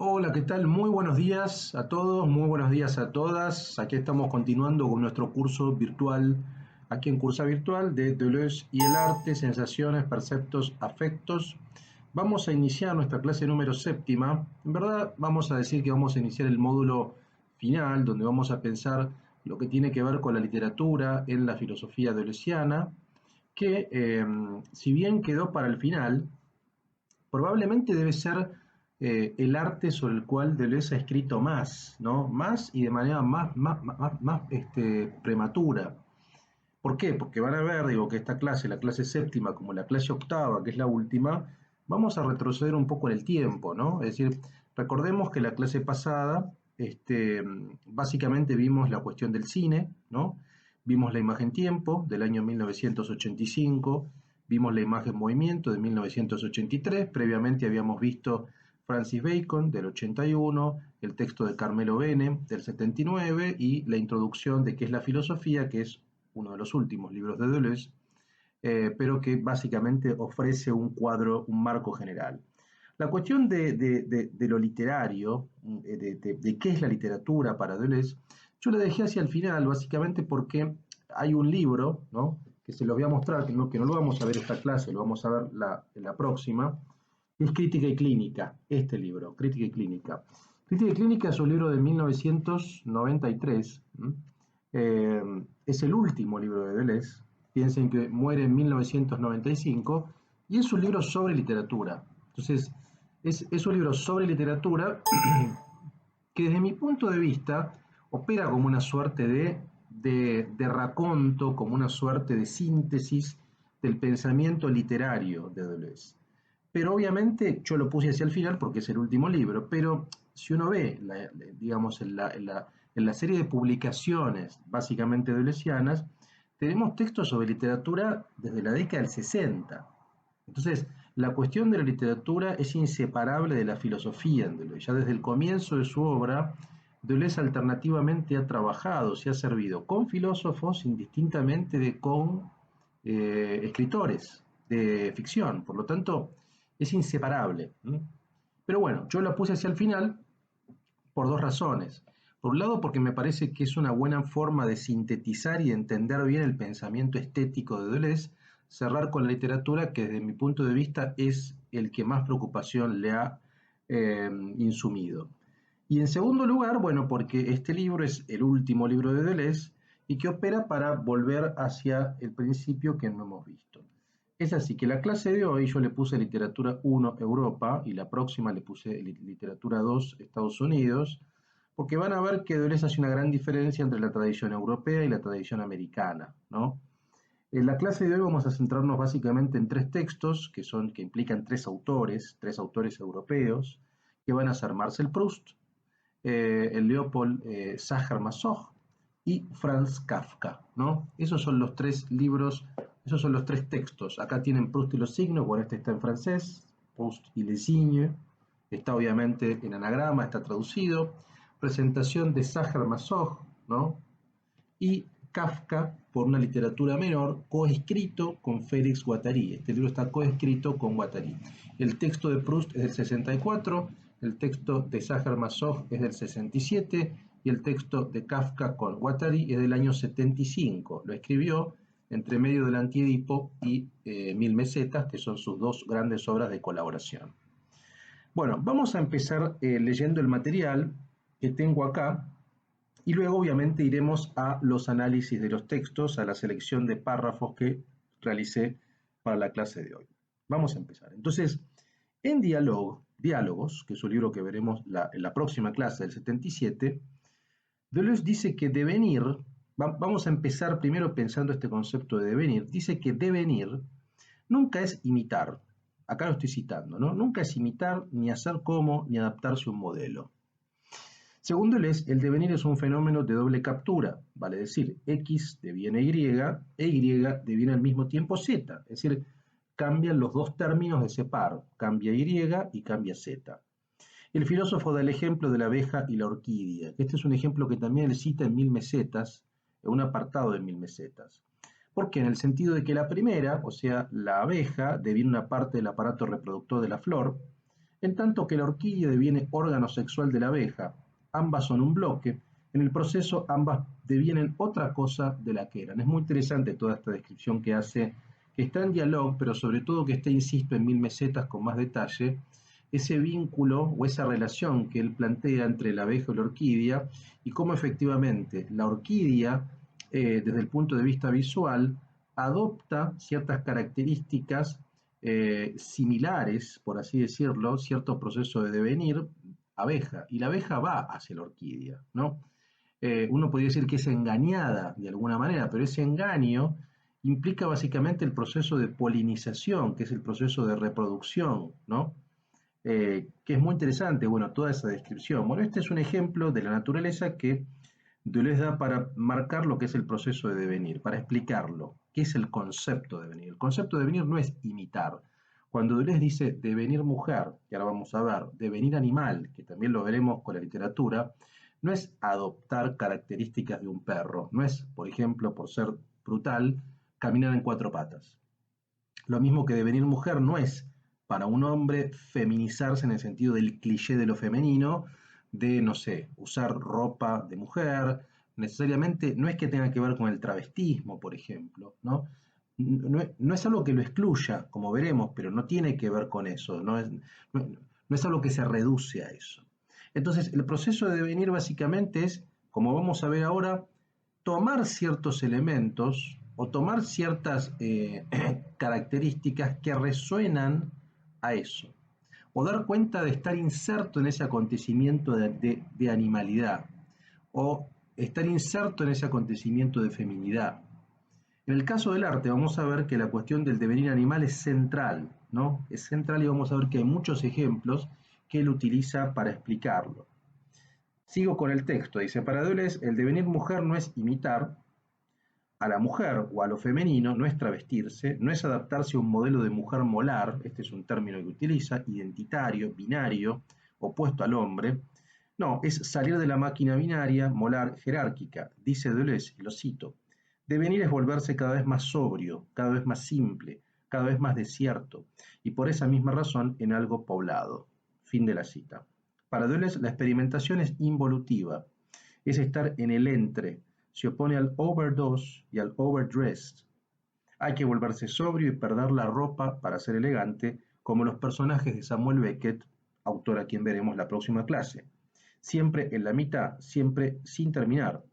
Hola, ¿qué tal? Muy buenos días a todos, muy buenos días a todas. Aquí estamos continuando con nuestro curso virtual, aquí en Cursa Virtual de Deleuze y el arte, sensaciones, perceptos, afectos. Vamos a iniciar nuestra clase número séptima. En verdad, vamos a decir que vamos a iniciar el módulo final, donde vamos a pensar lo que tiene que ver con la literatura en la filosofía deleuziana, que si bien quedó para el final, probablemente debe ser el arte sobre el cual Deleuze ha escrito más, ¿no? Más y de manera más prematura. ¿Por qué? Porque van a ver, digo, que esta clase, la clase séptima, como la clase octava, que es la última, vamos a retroceder un poco en el tiempo, ¿no? Es decir, recordemos que la clase pasada, básicamente vimos la cuestión del cine, ¿no? Vimos la imagen tiempo del año 1985, vimos la imagen movimiento de 1983, previamente habíamos visto Francis Bacon del 81, el texto de Carmelo Bene del 79 y la introducción de qué es la filosofía, que es uno de los últimos libros de Deleuze, pero que básicamente ofrece un cuadro, un marco general. La cuestión de lo literario, de qué es la literatura para Deleuze, yo la dejé hacia el final, básicamente porque hay un libro, ¿no? Que se lo voy a mostrar, que no lo vamos a ver esta clase, lo vamos a ver en la próxima, que es Crítica y Clínica, este libro, Crítica y Clínica. Crítica y Clínica es un libro de 1993, es el último libro de Deleuze, piensen que muere en 1995, y es un libro sobre literatura. Entonces, es un libro sobre literatura que desde mi punto de vista opera como una suerte de raconto, como una suerte de síntesis del pensamiento literario de Deleuze. Pero obviamente yo lo puse hacia el final porque es el último libro, pero si uno ve, digamos, en la serie de publicaciones básicamente deleuzianas, tenemos textos sobre literatura desde la década del 60. Entonces, la cuestión de la literatura es inseparable de la filosofía en Deleuze. Ya desde el comienzo de su obra, Deleuze alternativamente ha trabajado, se ha servido con filósofos indistintamente de con escritores de ficción. Por lo tanto, es inseparable. Pero bueno, yo la puse hacia el final por dos razones. Por un lado, porque me parece que es una buena forma de sintetizar y entender bien el pensamiento estético de Deleuze, cerrar con la literatura, que desde mi punto de vista es el que más preocupación le ha insumido. Y en segundo lugar, bueno, porque este libro es el último libro de Deleuze y que opera para volver hacia el principio que no hemos visto. Es así que la clase de hoy yo le puse literatura 1 Europa y la próxima le puse literatura 2 Estados Unidos, porque van a ver que Deleuze hace una gran diferencia entre la tradición europea y la tradición americana, ¿no? En la clase de hoy vamos a centrarnos básicamente en tres textos que implican tres autores europeos, que van a ser Marcel Proust, el Leopold Sacher-Masoch y Franz Kafka, ¿no? Esos son los tres libros, esos son los tres textos. Acá tienen Proust y los signos, bueno, este está en francés, Proust y les signes, está obviamente en anagrama, está traducido. Presentación de Sacher-Masoch, ¿no? Y Kafka por una literatura menor, coescrito con Félix Guattari. Este libro está coescrito con Guattari. El texto de Proust es del 64, el texto de Sacher-Masoch es del 67 y el texto de Kafka con Guattari es del año 75. Lo escribió entre medio del Antiedipo y Mil Mesetas, que son sus dos grandes obras de colaboración. Bueno, vamos a empezar leyendo el material que tengo acá, y luego obviamente iremos a los análisis de los textos, a la selección de párrafos que realicé para la clase de hoy. Vamos a empezar. Entonces, en Diálogos, que es un libro que veremos en la próxima clase del 77, Deleuze dice que devenir, vamos a empezar primero pensando este concepto de devenir, dice que devenir nunca es imitar, acá lo estoy citando, ¿no? Nunca es imitar, ni hacer como, ni adaptarse a un modelo. Según Deleuze, el devenir es un fenómeno de doble captura, vale decir, X deviene Y e Y deviene al mismo tiempo Z, es decir, cambian los dos términos de ese par, cambia Y y cambia Z. El filósofo da el ejemplo de la abeja y la orquídea. Este es un ejemplo que también él cita en Mil Mesetas, en un apartado de Mil Mesetas. ¿Por qué? En el sentido de que la primera, o sea, la abeja, deviene una parte del aparato reproductor de la flor, en tanto que la orquídea deviene órgano sexual de la abeja. Ambas son un bloque. En el proceso ambas devienen otra cosa de la que eran. Es muy interesante toda esta descripción que hace, que está en diálogo, pero sobre todo que está, insisto, en Mil Mesetas con más detalle, ese vínculo o esa relación que él plantea entre la abeja y la orquídea y cómo efectivamente la orquídea, desde el punto de vista visual, adopta ciertas características similares, por así decirlo, cierto proceso de devenir abeja, y la abeja va hacia la orquídea, ¿no? Uno podría decir que es engañada de alguna manera, pero ese engaño implica básicamente el proceso de polinización, que es el proceso de reproducción, ¿no? Que es muy interesante, bueno, toda esa descripción. Bueno, este es un ejemplo de la naturaleza que Deleuze da para marcar lo que es el proceso de devenir, para explicarlo. ¿Qué es el concepto de devenir? El concepto de devenir no es imitar. Cuando Deleuze dice devenir mujer, que ahora vamos a ver, devenir animal, que también lo veremos con la literatura, no es adoptar características de un perro, no es, por ejemplo, por ser brutal, caminar en cuatro patas. Lo mismo que devenir mujer no es para un hombre feminizarse en el sentido del cliché de lo femenino, de, no sé, usar ropa de mujer, necesariamente no es que tenga que ver con el travestismo, por ejemplo, ¿no? No es algo que lo excluya, como veremos, pero no tiene que ver con eso, no es algo que se reduce a eso. Entonces, el proceso de devenir básicamente es, como vamos a ver ahora, tomar ciertos elementos o tomar ciertas características que resuenan a eso, o dar cuenta de estar inserto en ese acontecimiento de animalidad, o estar inserto en ese acontecimiento de feminidad. En el caso del arte vamos a ver que la cuestión del devenir animal es central, ¿no? Es central y vamos a ver que hay muchos ejemplos que él utiliza para explicarlo. Sigo con el texto, dice, para Deleuze el devenir mujer no es imitar a la mujer o a lo femenino, no es travestirse, no es adaptarse a un modelo de mujer molar, este es un término que utiliza, identitario, binario, opuesto al hombre, no, es salir de la máquina binaria, molar, jerárquica, dice Deleuze, y lo cito, devenir es volverse cada vez más sobrio, cada vez más simple, cada vez más desierto, y por esa misma razón en algo poblado. Fin de la cita. Para Deleuze la experimentación es involutiva, es estar en el entre, se opone al overdose y al overdressed. Hay que volverse sobrio y perder la ropa para ser elegante, como los personajes de Samuel Beckett, autor a quien veremos la próxima clase. Siempre en la mitad, siempre sin terminar.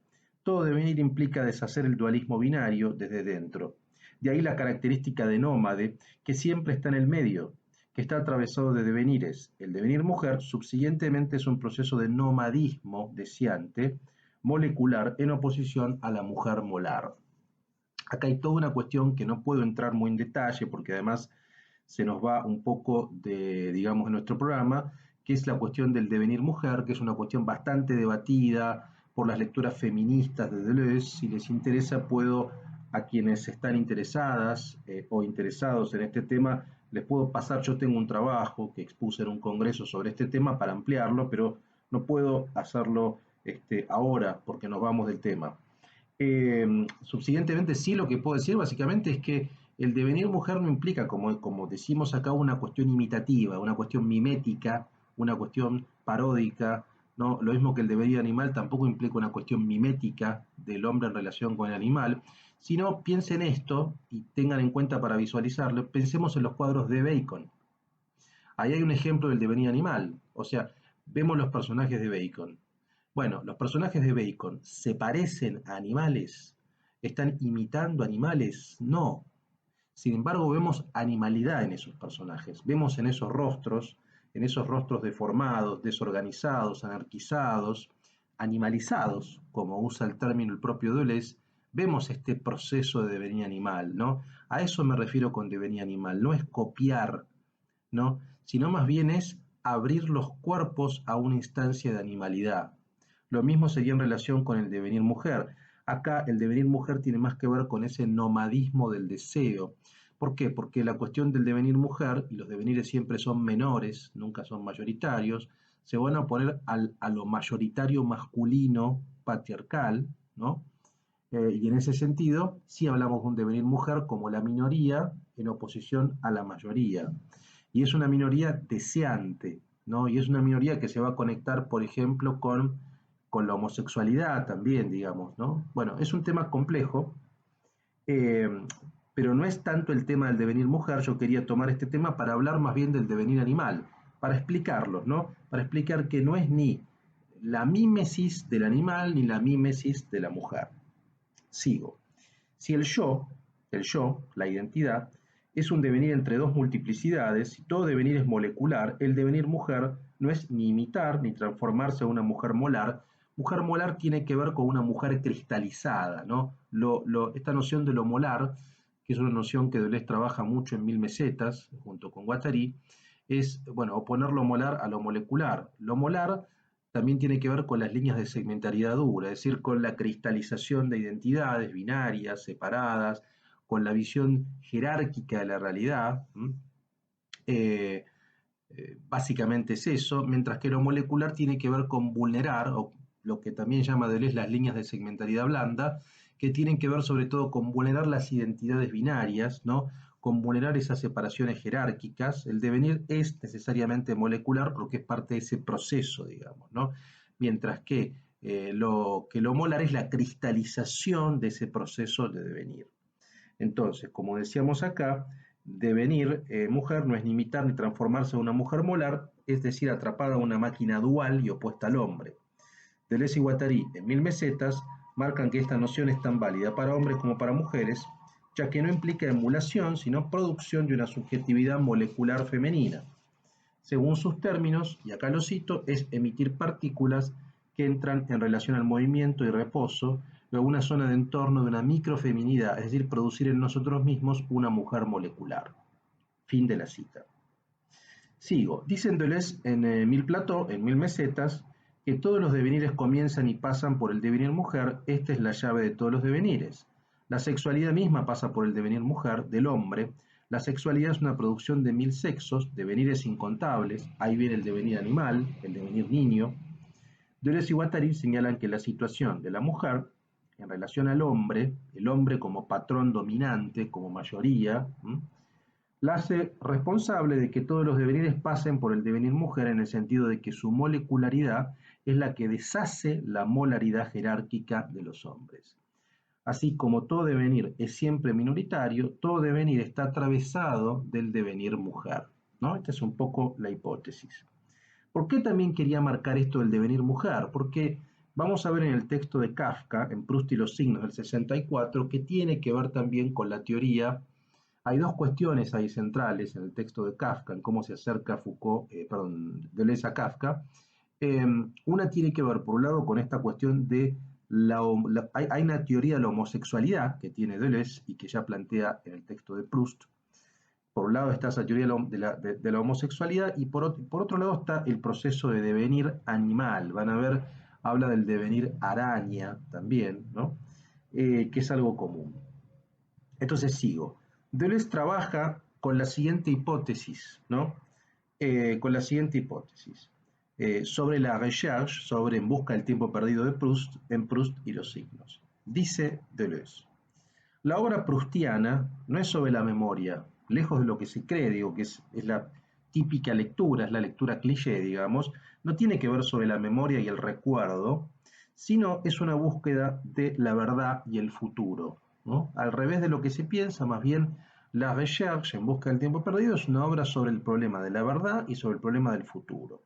Todo devenir implica deshacer el dualismo binario desde dentro. De ahí la característica de nómade, que siempre está en el medio, que está atravesado de devenires. El devenir mujer, subsiguientemente, es un proceso de nomadismo deseante, molecular, en oposición a la mujer molar. Acá hay toda una cuestión que no puedo entrar muy en detalle, porque además se nos va un poco de, digamos, de nuestro programa, que es la cuestión del devenir mujer, que es una cuestión bastante debatida por las lecturas feministas de Deleuze. Si les interesa, puedo, a quienes están interesadas o interesados en este tema, les puedo pasar, yo tengo un trabajo que expuse en un congreso sobre este tema para ampliarlo, pero no puedo hacerlo ahora porque nos vamos del tema. Subsiguientemente, sí, lo que puedo decir básicamente es que el devenir mujer no implica, como decimos acá, una cuestión imitativa, una cuestión mimética, una cuestión paródica, ¿no? Lo mismo que el devenir animal tampoco implica una cuestión mimética del hombre en relación con el animal, sino piensen esto y tengan en cuenta para visualizarlo, pensemos en los cuadros de Bacon. Ahí hay un ejemplo del devenir animal, o sea, vemos los personajes de Bacon. Bueno, los personajes de Bacon se parecen a animales, están imitando animales, no. Sin embargo, vemos animalidad en esos personajes, vemos en esos rostros deformados, desorganizados, anarquizados, animalizados, como usa el término el propio Deleuze, vemos este proceso de devenir animal, ¿no? A eso me refiero con devenir animal, no es copiar, ¿no? Sino más bien es abrir los cuerpos a una instancia de animalidad. Lo mismo sería en relación con el devenir mujer. Acá el devenir mujer tiene más que ver con ese nomadismo del deseo. ¿Por qué? Porque la cuestión del devenir mujer, y los devenires siempre son menores, nunca son mayoritarios, se van a oponer a lo mayoritario masculino patriarcal, ¿no? Y en ese sentido, sí hablamos de un devenir mujer como la minoría en oposición a la mayoría. y es una minoría deseante, ¿no? Y es una minoría que se va a conectar, por ejemplo, con la homosexualidad también, digamos, ¿no? Bueno, es un tema complejo, eh, pero no es tanto el tema del devenir mujer. Yo quería tomar este tema para hablar más bien del devenir animal, para explicarlo, ¿no? Para explicar que no es ni la mímesis del animal ni la mímesis de la mujer. Sigo. Si el yo, la identidad, es un devenir entre dos multiplicidades, si todo devenir es molecular, el devenir mujer no es ni imitar ni transformarse en una mujer molar. Mujer molar tiene que ver con una mujer cristalizada, ¿no? Esta noción de lo molar, que es una noción que Deleuze trabaja mucho en Mil Mesetas, junto con Guattari, es, bueno, oponer lo molar a lo molecular. Lo molar también tiene que ver con las líneas de segmentariedad dura, es decir, con la cristalización de identidades binarias, separadas, con la visión jerárquica de la realidad. Eh, Básicamente es eso, mientras que lo molecular tiene que ver con vulnerar, o lo que también llama Deleuze las líneas de segmentariedad blanda, que tienen que ver sobre todo con vulnerar las identidades binarias, ¿no? Con vulnerar esas separaciones jerárquicas. El devenir es necesariamente molecular porque es parte de ese proceso, digamos, ¿no? Mientras que lo molar es la cristalización de ese proceso de devenir. Entonces, como decíamos acá, devenir mujer no es ni imitar ni transformarse en una mujer molar, es decir, atrapada en una máquina dual y opuesta al hombre. Deleuze y Guattari, en Mil Mesetas, marcan que esta noción es tan válida para hombres como para mujeres, ya que no implica emulación, sino producción de una subjetividad molecular femenina. Según sus términos, y acá lo cito, es emitir partículas que entran en relación al movimiento y reposo, luego una zona de entorno de una microfeminidad, es decir, producir en nosotros mismos una mujer molecular. Fin de la cita. Sigo. Dicen Deleuze en Mil Plató, en Mil Mesetas, que todos los devenires comienzan y pasan por el devenir mujer. Esta es la llave de todos los devenires. La sexualidad misma pasa por el devenir mujer del hombre. La sexualidad es una producción de mil sexos, devenires incontables. Ahí viene el devenir animal, el devenir niño. Deleuze y Guattari señalan que la situación de la mujer en relación al hombre, el hombre como patrón dominante, como mayoría, la hace responsable de que todos los devenires pasen por el devenir mujer, en el sentido de que su molecularidad es la que deshace la molaridad jerárquica de los hombres. Así como todo devenir es siempre minoritario, todo devenir está atravesado del devenir mujer, ¿no? Esta es un poco la hipótesis. ¿Por qué también quería marcar esto del devenir mujer? Porque vamos a ver en el texto de Kafka, en Proust y los signos del 64, que tiene que ver también con la teoría. Hay dos cuestiones ahí centrales en el texto de Kafka, en cómo se acerca Deleuze a Kafka. Una tiene que ver, por un lado, con esta cuestión de hay una teoría de la homosexualidad que tiene Deleuze y que ya plantea en el texto de Proust. Por un lado está esa teoría de la homosexualidad y por otro lado está el proceso de devenir animal. Van a ver, habla del devenir araña también, ¿no? Que es algo común. Entonces sigo. Deleuze trabaja con la siguiente hipótesis, ¿no? Con la siguiente hipótesis. Sobre la recherche, sobre En busca del tiempo perdido de Proust, en Proust y los signos. Dice Deleuze. La obra proustiana no es sobre la memoria, lejos de lo que se cree, digo, que es la típica lectura, es la lectura cliché, digamos, no tiene que ver sobre la memoria y el recuerdo, sino es una búsqueda de la verdad y el futuro, ¿no? Al revés de lo que se piensa, más bien La Recherche, En busca del tiempo perdido, es una obra sobre el problema de la verdad y sobre el problema del futuro.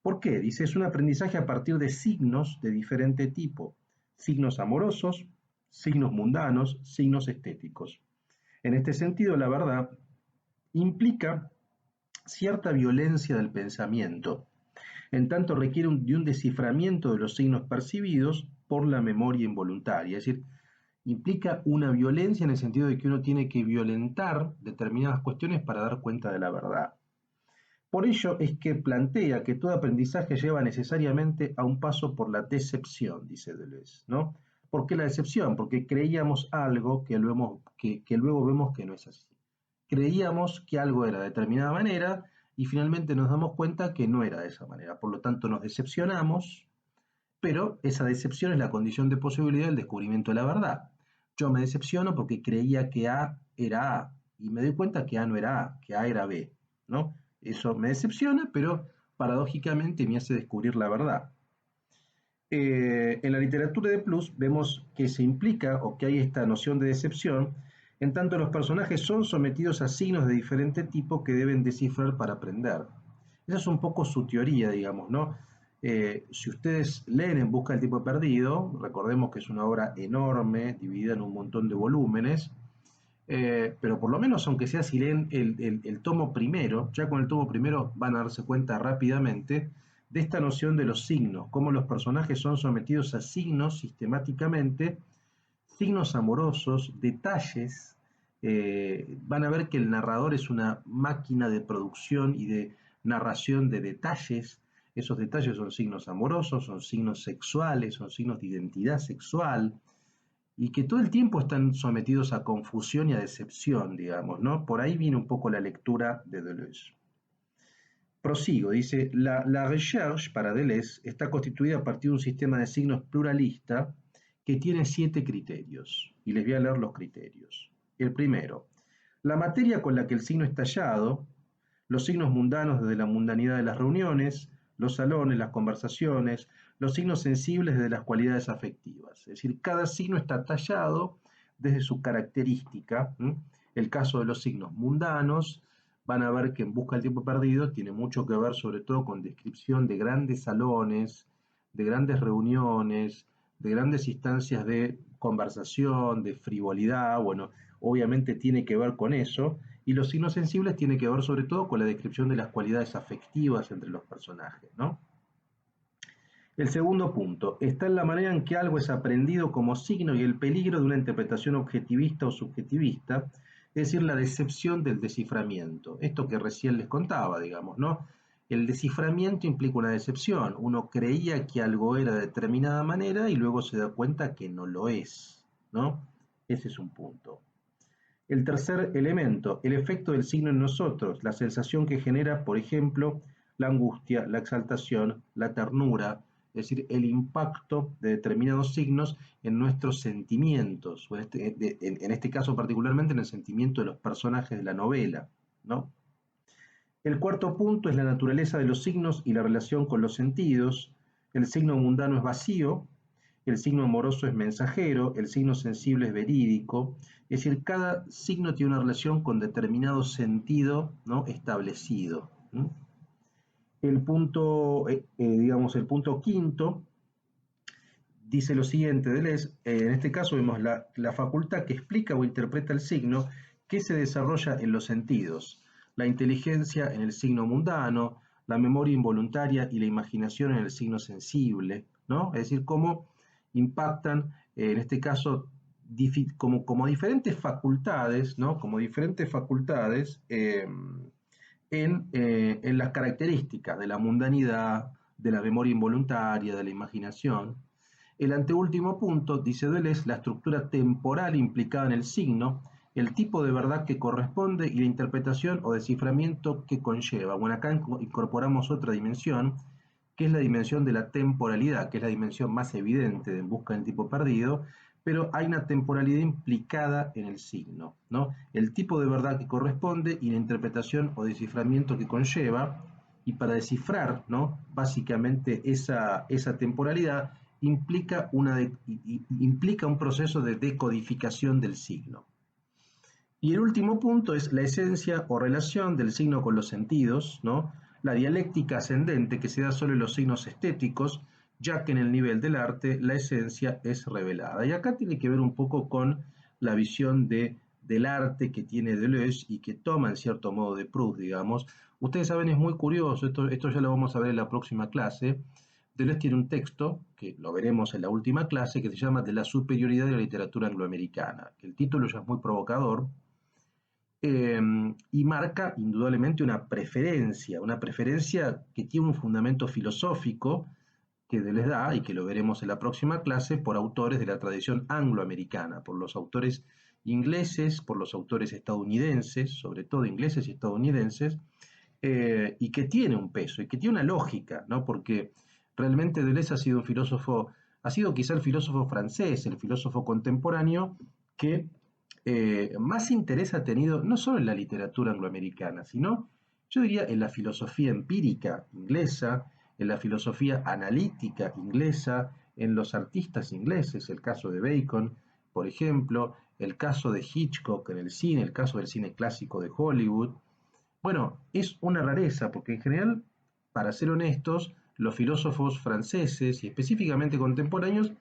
¿Por qué? Dice, es un aprendizaje a partir de signos de diferente tipo, signos amorosos, signos mundanos, signos estéticos. En este sentido, la verdad implica cierta violencia del pensamiento, en tanto requiere de un desciframiento de los signos percibidos por la memoria involuntaria, es decir, implica una violencia en el sentido de que uno tiene que violentar determinadas cuestiones para dar cuenta de la verdad. Por ello es que plantea que todo aprendizaje lleva necesariamente a un paso por la decepción, dice Deleuze, ¿no? ¿Por qué la decepción? Porque creíamos algo que luego vemos que no es así. Creíamos que algo era de determinada manera y finalmente nos damos cuenta que no era de esa manera. Por lo tanto, nos decepcionamos, pero esa decepción es la condición de posibilidad del descubrimiento de la verdad. Yo me decepciono porque creía que A era A y me doy cuenta que A no era A, que A era B, ¿no? Eso me decepciona, pero paradójicamente me hace descubrir la verdad. En la literatura de Plus vemos que se implica o que hay esta noción de decepción, en tanto los personajes son sometidos a signos de diferente tipo que deben descifrar para aprender. Esa es un poco su teoría, digamos, ¿no? Si ustedes leen En Busca del Tiempo Perdido, recordemos que es una obra enorme, dividida en un montón de volúmenes, pero por lo menos, aunque sea si leen el tomo primero, ya con el tomo primero van a darse cuenta rápidamente de esta noción de los signos, cómo los personajes son sometidos a signos sistemáticamente, signos amorosos, detalles. Van a ver que el narrador es una máquina de producción y de narración de detalles. Esos detalles son signos amorosos, son signos sexuales, son signos de identidad sexual, y que todo el tiempo están sometidos a confusión y a decepción, digamos, ¿no? Por ahí viene un poco la lectura de Deleuze. Prosigo, dice, la recherche para Deleuze está constituida a partir de un sistema de signos pluralista que tiene 7 criterios, y les voy a leer los criterios. El primero, la materia con la que el signo es tallado, los signos mundanos desde la mundanidad de las reuniones, los salones, las conversaciones, los signos sensibles desde las cualidades afectivas. Es decir, cada signo está tallado desde su característica. El caso de los signos mundanos, van a ver que En Busca del Tiempo Perdido tiene mucho que ver sobre todo con descripción de grandes salones, de grandes reuniones, de grandes instancias de conversación, de frivolidad. Bueno, obviamente tiene que ver con eso, y los signos sensibles tienen que ver sobre todo con la descripción de las cualidades afectivas entre los personajes, ¿no? El segundo punto está en la manera en que algo es aprendido como signo y el peligro de una interpretación objetivista o subjetivista, es decir, la decepción del desciframiento. Esto que recién les contaba, digamos, ¿no? El desciframiento implica una decepción. Uno creía que algo era de determinada manera y luego se da cuenta que no lo es, ¿no? Ese es un punto. El tercer elemento, el efecto del signo en nosotros, la sensación que genera, por ejemplo, la angustia, la exaltación, la ternura, es decir, el impacto de determinados signos en nuestros sentimientos, o en este caso particularmente en el sentimiento de los personajes de la novela, ¿no? El cuarto punto es la naturaleza de los signos y la relación con los sentidos. El signo mundano es vacío, el signo amoroso es mensajero, el signo sensible es verídico. Es decir, cada signo tiene una relación con determinado sentido, ¿no?, establecido. El punto, digamos, el punto quinto dice lo siguiente, Deleuze, en este caso vemos la facultad que explica o interpreta el signo que se desarrolla en los sentidos, la inteligencia en el signo mundano, la memoria involuntaria y la imaginación en el signo sensible, ¿no? Es decir, cómo impactan, en este caso, como diferentes facultades, ¿no? Como diferentes facultades en las características de la mundanidad, de la memoria involuntaria, de la imaginación. El anteúltimo punto, dice Deleuze, la estructura temporal implicada en el signo, el tipo de verdad que corresponde y la interpretación o desciframiento que conlleva. Bueno, acá incorporamos otra dimensión, que es la dimensión de la temporalidad, que es la dimensión más evidente de En Busca del Tipo Perdido, pero hay una temporalidad implicada en el signo, ¿no? El tipo de verdad que corresponde y la interpretación o desciframiento que conlleva, y para descifrar, ¿no?, básicamente esa temporalidad implica un proceso de decodificación del signo. Y el último punto es la esencia o relación del signo con los sentidos, ¿no? La dialéctica ascendente que se da solo en los signos estéticos, ya que en el nivel del arte la esencia es revelada. Y acá tiene que ver un poco con la visión del arte que tiene Deleuze y que toma en cierto modo de Proust, digamos. Ustedes saben, es muy curioso, esto ya lo vamos a ver en la próxima clase. Deleuze tiene un texto, que lo veremos en la última clase, que se llama De la superioridad de la literatura angloamericana. El título ya es muy provocador, y marca indudablemente una preferencia que tiene un fundamento filosófico que les da, y que lo veremos en la próxima clase, por autores de la tradición angloamericana, por los autores ingleses, por los autores estadounidenses, sobre todo ingleses y estadounidenses, y que tiene un peso, y que tiene una lógica, ¿no? Porque realmente Deleuze ha sido un filósofo, ha sido quizá el filósofo francés, el filósofo contemporáneo que más interés ha tenido no solo en la literatura angloamericana, sino Yo diría en la filosofía empírica inglesa, en la filosofía analítica inglesa, en los artistas ingleses, el caso de Bacon, por ejemplo, el caso de Hitchcock en el cine, el caso del cine clásico de Hollywood. Bueno, es una rareza porque en general, para ser honestos, los filósofos franceses y específicamente contemporáneos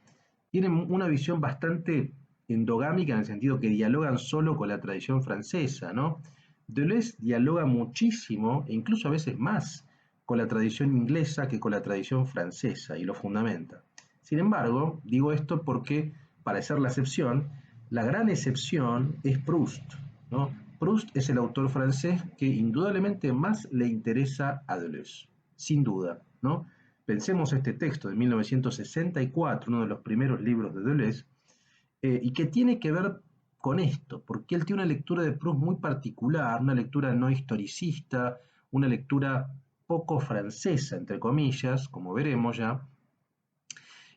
tienen una visión bastante endogámica en el sentido que dialogan solo con la tradición francesa, ¿no? Deleuze dialoga muchísimo e incluso a veces más con la tradición inglesa que con la tradición francesa y lo fundamenta. Sin embargo, digo esto porque, para ser la excepción, la gran excepción es Proust, ¿no? Proust es el autor francés que indudablemente más le interesa a Deleuze, sin duda, ¿no? Pensemos este texto de 1964, uno de los primeros libros de Deleuze, y que tiene que ver con esto, porque él tiene una lectura de Proust muy particular, una lectura no historicista, una lectura poco francesa, entre comillas, como veremos ya,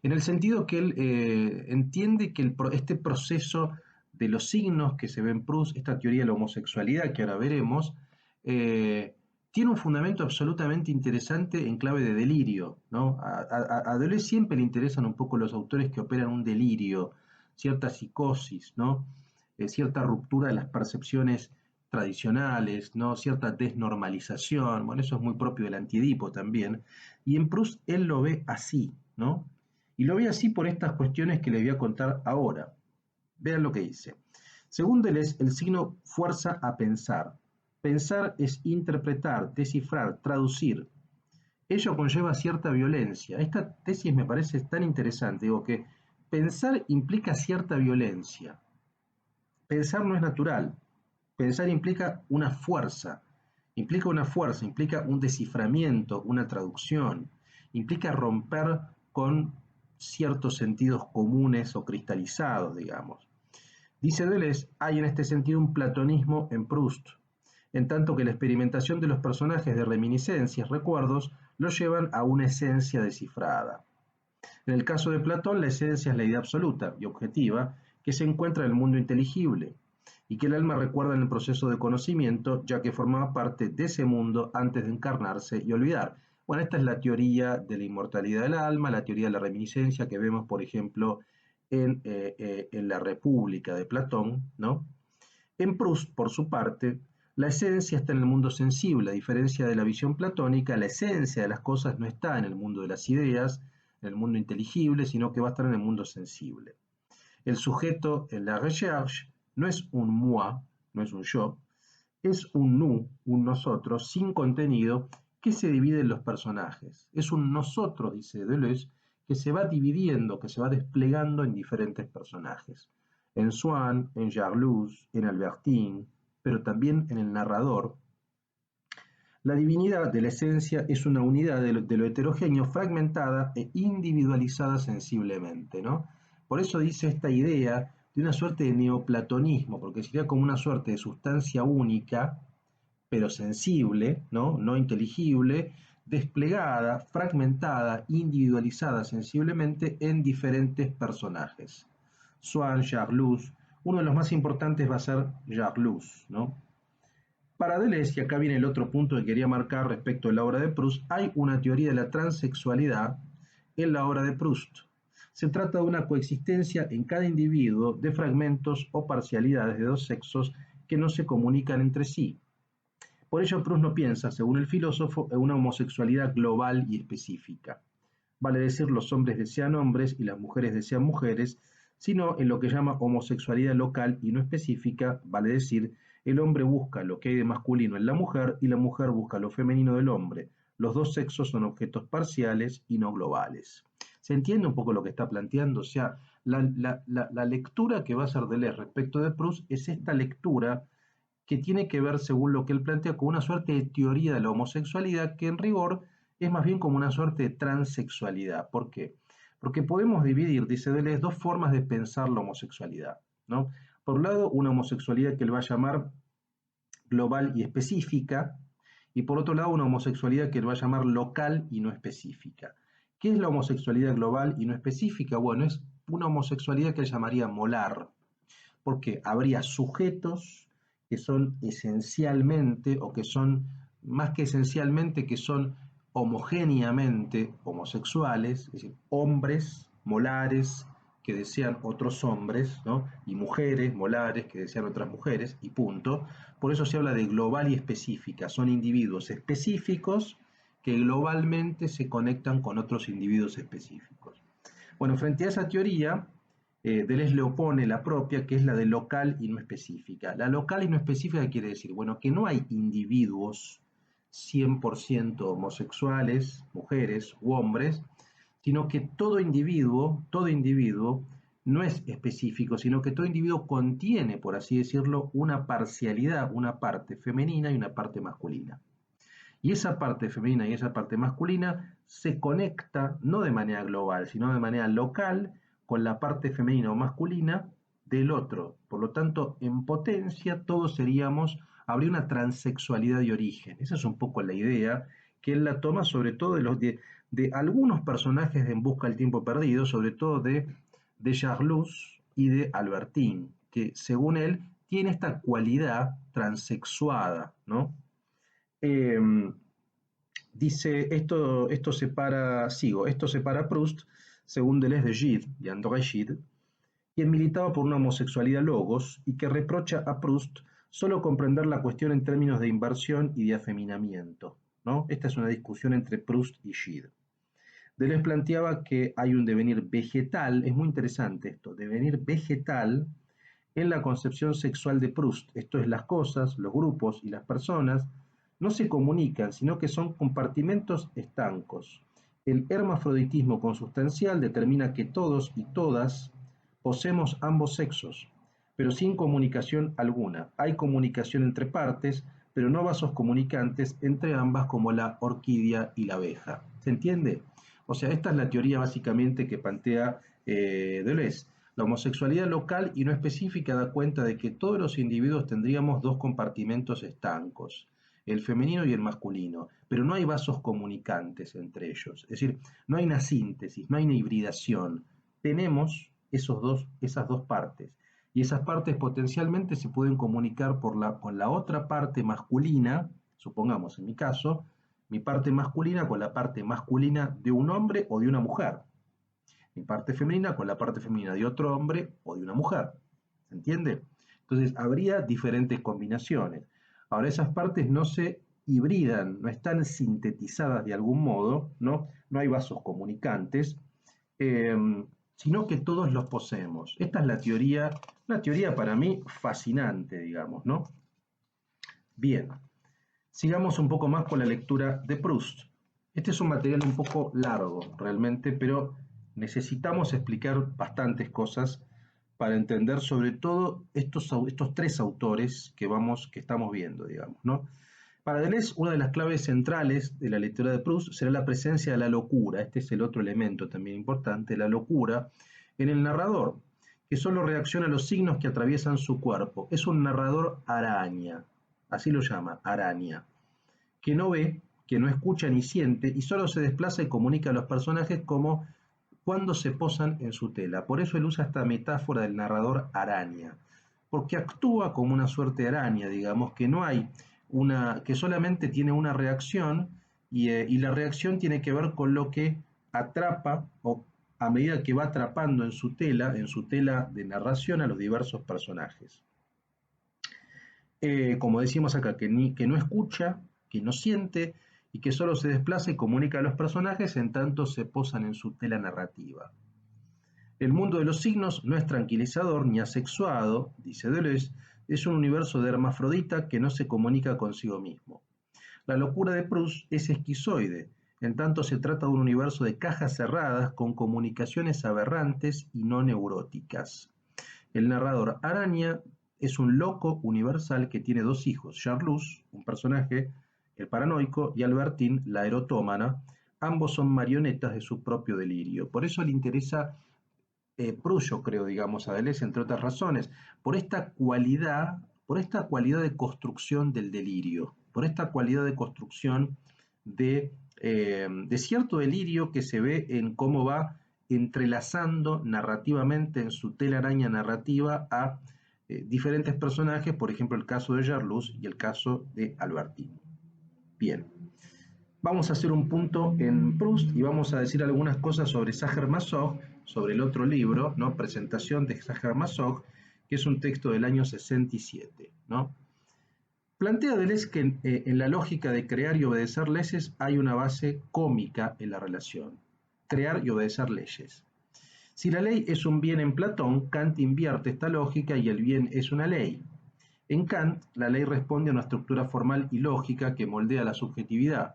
en el sentido que él entiende que este proceso de los signos que se ve en Proust, esta teoría de la homosexualidad que ahora veremos, tiene un fundamento absolutamente interesante en clave de delirio, ¿no? A Deleuze siempre le interesan un poco los autores que operan un delirio, cierta psicosis, ¿no? Cierta ruptura de las percepciones tradicionales, ¿no? Cierta desnormalización, bueno, eso es muy propio del Antiedipo también, y en Proust él lo ve así, ¿no? Y lo ve así por estas cuestiones que les voy a contar ahora. Vean lo que dice. Según Deleuze, el signo fuerza a pensar. Pensar es interpretar, descifrar, traducir. Ello conlleva cierta violencia. Esta tesis me parece tan interesante. Digo que pensar implica cierta violencia. Pensar no es natural. Pensar implica una fuerza, implica un desciframiento, una traducción, implica romper con ciertos sentidos comunes o cristalizados, digamos. Dice Deleuze, hay en este sentido un platonismo en Proust, en tanto que la experimentación de los personajes de reminiscencias, recuerdos, los llevan a una esencia descifrada. En el caso de Platón, la esencia es la idea absoluta y objetiva que se encuentra en el mundo inteligible y que el alma recuerda en el proceso de conocimiento, ya que formaba parte de ese mundo antes de encarnarse y olvidar. Bueno, esta es la teoría de la inmortalidad del alma, la teoría de la reminiscencia que vemos, por ejemplo, en la República de Platón, ¿no? En Proust, por su parte, la esencia está en el mundo sensible, a diferencia de la visión platónica, la esencia de las cosas no está en el mundo de las ideas, en el mundo inteligible, sino que va a estar en el mundo sensible. El sujeto en la recherche no es un moi, no es un yo, es un nous, un nosotros, sin contenido, que se divide en los personajes. Es un nosotros, dice Deleuze, que se va dividiendo, que se va desplegando en diferentes personajes. En Swann, en Jarlus, en Albertine, pero también en el narrador. La divinidad de la esencia es una unidad de lo heterogéneo, fragmentada e individualizada sensiblemente, ¿no? Por eso dice esta idea de una suerte de neoplatonismo, porque sería como una suerte de sustancia única, pero sensible, ¿no? No inteligible, desplegada, fragmentada, individualizada sensiblemente en diferentes personajes. Swann, Jarlus, uno de los más importantes va a ser Jarlus, ¿no? Para Deleuze, y acá viene el otro punto que quería marcar respecto a la obra de Proust, hay una teoría de la transexualidad en la obra de Proust. Se trata de una coexistencia en cada individuo de fragmentos o parcialidades de dos sexos que no se comunican entre sí. Por ello, Proust no piensa, según el filósofo, en una homosexualidad global y específica. Vale decir, los hombres desean hombres y las mujeres desean mujeres, sino en lo que llama homosexualidad local y no específica, vale decir, el hombre busca lo que hay de masculino en la mujer y la mujer busca lo femenino del hombre. Los dos sexos son objetos parciales y no globales. ¿Se entiende un poco lo que está planteando? O sea, la lectura que va a hacer Deleuze respecto de Proust es esta lectura que tiene que ver, según lo que él plantea, con una suerte de teoría de la homosexualidad que en rigor es más bien como una suerte de transexualidad. ¿Por qué? Porque podemos dividir, dice Deleuze, dos formas de pensar la homosexualidad, ¿no? Por un lado, una homosexualidad que él va a llamar global y específica, y por otro lado, una homosexualidad que él va a llamar local y no específica. ¿Qué es la homosexualidad global y no específica? Bueno, es una homosexualidad que él llamaría molar, porque habría sujetos que son esencialmente o que son más que esencialmente que son homogéneamente homosexuales, es decir, hombres molares que desean otros hombres, ¿no? Y mujeres molares que desean otras mujeres, y punto. Por eso se habla de global y específica, son individuos específicos que globalmente se conectan con otros individuos específicos. Bueno, frente a esa teoría, Deleuze le opone la propia, que es la de local y no específica. La local y no específica quiere decir, bueno, que no hay individuos 100% homosexuales, mujeres u hombres, sino que todo individuo no es específico, sino que todo individuo contiene, por así decirlo, una parcialidad, una parte femenina y una parte masculina. Y esa parte femenina y esa parte masculina se conecta no de manera global, sino de manera local con la parte femenina o masculina del otro. Por lo tanto, en potencia todos habría una transexualidad de origen. Esa es un poco la idea que él la toma sobre todo de algunos personajes de En busca del tiempo perdido, sobre todo de Charlus y de Albertine, que según él tiene esta cualidad transexuada, ¿no? Eh, Dice, esto separa a Proust, según Deleuze de Gide, de André Gide, quien militaba por una homosexualidad logos y que reprocha a Proust solo comprender la cuestión en términos de inversión y de afeminamiento, ¿no? Esta es una discusión entre Proust y Gide. Deleuze planteaba que hay un devenir vegetal, es muy interesante esto, devenir vegetal en la concepción sexual de Proust, esto es, las cosas, los grupos y las personas no se comunican, sino que son compartimentos estancos. El hermafroditismo consustancial determina que todos y todas poseemos ambos sexos, pero sin comunicación alguna. Hay comunicación entre partes, pero no vasos comunicantes entre ambas como la orquídea y la abeja. ¿Se entiende? O sea, esta es la teoría básicamente que plantea Deleuze. La homosexualidad local y no específica da cuenta de que todos los individuos tendríamos dos compartimentos estancos, el femenino y el masculino, pero no hay vasos comunicantes entre ellos, es decir, no hay una síntesis, no hay una hibridación, tenemos esas dos partes, y esas partes potencialmente se pueden comunicar con la otra parte masculina, supongamos en mi caso, mi parte masculina con la parte masculina de un hombre o de una mujer, mi parte femenina con la parte femenina de otro hombre o de una mujer. ¿Se entiende? Entonces, habría diferentes combinaciones. Ahora, esas partes no se hibridan, no están sintetizadas de algún modo, ¿no? No hay vasos comunicantes, eh, sino que todos los poseemos. Esta es la teoría, una teoría para mí fascinante, digamos, ¿no? Bien, sigamos un poco más con la lectura de Proust. Este es un material un poco largo, realmente, pero necesitamos explicar bastantes cosas para entender sobre todo estos tres autores que estamos viendo, digamos, ¿no? Para Deleuze, una de las claves centrales de la lectura de Proust será la presencia de la locura. Este es el otro elemento también importante, la locura, en el narrador, que solo reacciona a los signos que atraviesan su cuerpo. Es un narrador araña, así lo llama, araña, que no ve, que no escucha ni siente y solo se desplaza y comunica a los personajes como cuando se posan en su tela. Por eso él usa esta metáfora del narrador araña, porque actúa como una suerte de araña, digamos, que no hay que solamente tiene una reacción y la reacción tiene que ver con lo que atrapa o a medida que va atrapando en su tela de narración a los diversos personajes. Como decimos acá, que no escucha, que no siente y que solo se desplaza y comunica a los personajes en tanto se posan en su tela narrativa. El mundo de los signos no es tranquilizador ni asexuado, dice Deleuze, es un universo de hermafrodita que no se comunica consigo mismo. La locura de Proust es esquizoide, en tanto se trata de un universo de cajas cerradas con comunicaciones aberrantes y no neuróticas. El narrador araña es un loco universal que tiene dos hijos, Charlus, un personaje, el paranoico, y Albertine, la erotómana. Ambos son marionetas de su propio delirio. Por eso le interesa Proust, yo creo, digamos, a Deleuze, entre otras razones, por esta cualidad de construcción del delirio, por esta cualidad de construcción de cierto delirio que se ve en cómo va entrelazando narrativamente en su telaraña narrativa a diferentes personajes, por ejemplo el caso de Jarlus y el caso de Albertine. Bien, vamos a hacer un punto en Proust y vamos a decir algunas cosas sobre Sacher-Masoch, sobre el otro libro, ¿no? Presentación de Sacher-Masoch, que es un texto del año 67, ¿no? Plantea Deleuze que en la lógica de crear y obedecer leyes hay una base cómica en la relación. Crear y obedecer leyes. Si la ley es un bien en Platón, Kant invierte esta lógica y el bien es una ley. En Kant, la ley responde a una estructura formal y lógica que moldea la subjetividad,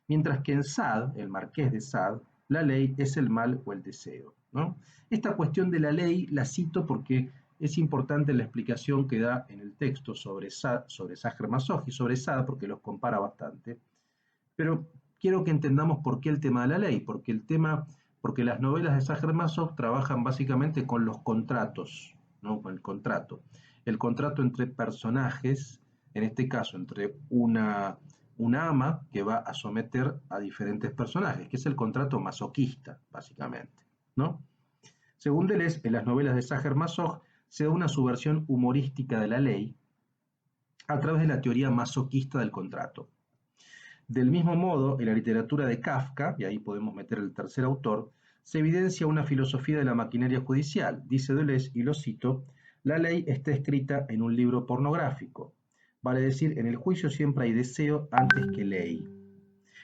mientras que en Sade, el Marqués de Sade, la ley es el mal o el deseo, ¿no? Esta cuestión de la ley la cito porque es importante la explicación que da en el texto sobre Sacher-Masoch y sobre Sade, porque los compara bastante. Pero quiero que entendamos por qué el tema de la ley, porque las novelas de Sacher-Masoch trabajan básicamente con los contratos, ¿no? Con el contrato entre personajes, en este caso entre una ama que va a someter a diferentes personajes, que es el contrato masoquista, básicamente, ¿no? Según Deleuze, en las novelas de Sacher-Masoch se da una subversión humorística de la ley a través de la teoría masoquista del contrato. Del mismo modo, en la literatura de Kafka, y ahí podemos meter el tercer autor, se evidencia una filosofía de la maquinaria judicial. Dice Deleuze, y lo cito, la ley está escrita en un libro pornográfico. Vale decir, en el juicio siempre hay deseo antes que ley.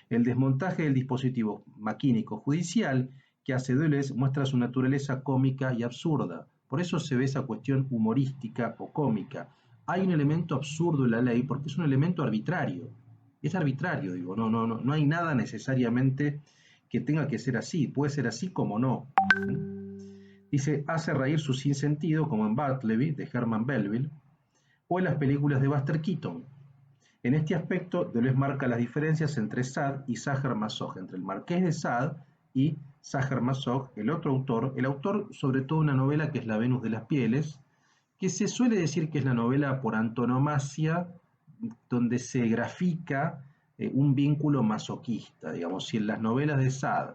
El desmontaje del dispositivo maquínico judicial que hace Deleuze muestra su naturaleza cómica y absurda. Por eso se ve esa cuestión humorística o cómica. Hay un elemento absurdo en la ley porque es un elemento arbitrario. Es arbitrario, digo, no hay nada necesariamente que tenga que ser así. Puede ser así como no. Dice, hace reír su sinsentido, como en Bartleby, de Herman Melville, o en las películas de Buster Keaton. En este aspecto, Deleuze marca las diferencias entre Sade y Sacher-Masoch, entre el Marqués de Sade y Sacher-Masoch, el otro autor, el autor sobre todo una novela que es La Venus de las Pieles, que se suele decir que es la novela por antonomasia donde se grafica un vínculo masoquista, digamos, si en las novelas de Sade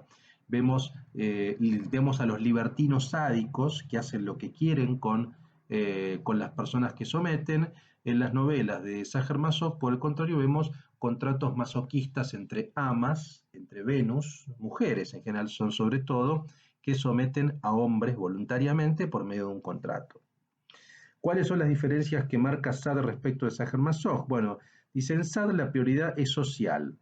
vemos a los libertinos sádicos que hacen lo que quieren con las personas que someten. En las novelas de Sacher-Masoch, por el contrario, vemos contratos masoquistas entre amas, entre Venus, mujeres en general son sobre todo, que someten a hombres voluntariamente por medio de un contrato. ¿Cuáles son las diferencias que marca Sade respecto de Sacher-Masoch? Bueno, dice en Sade la prioridad es social.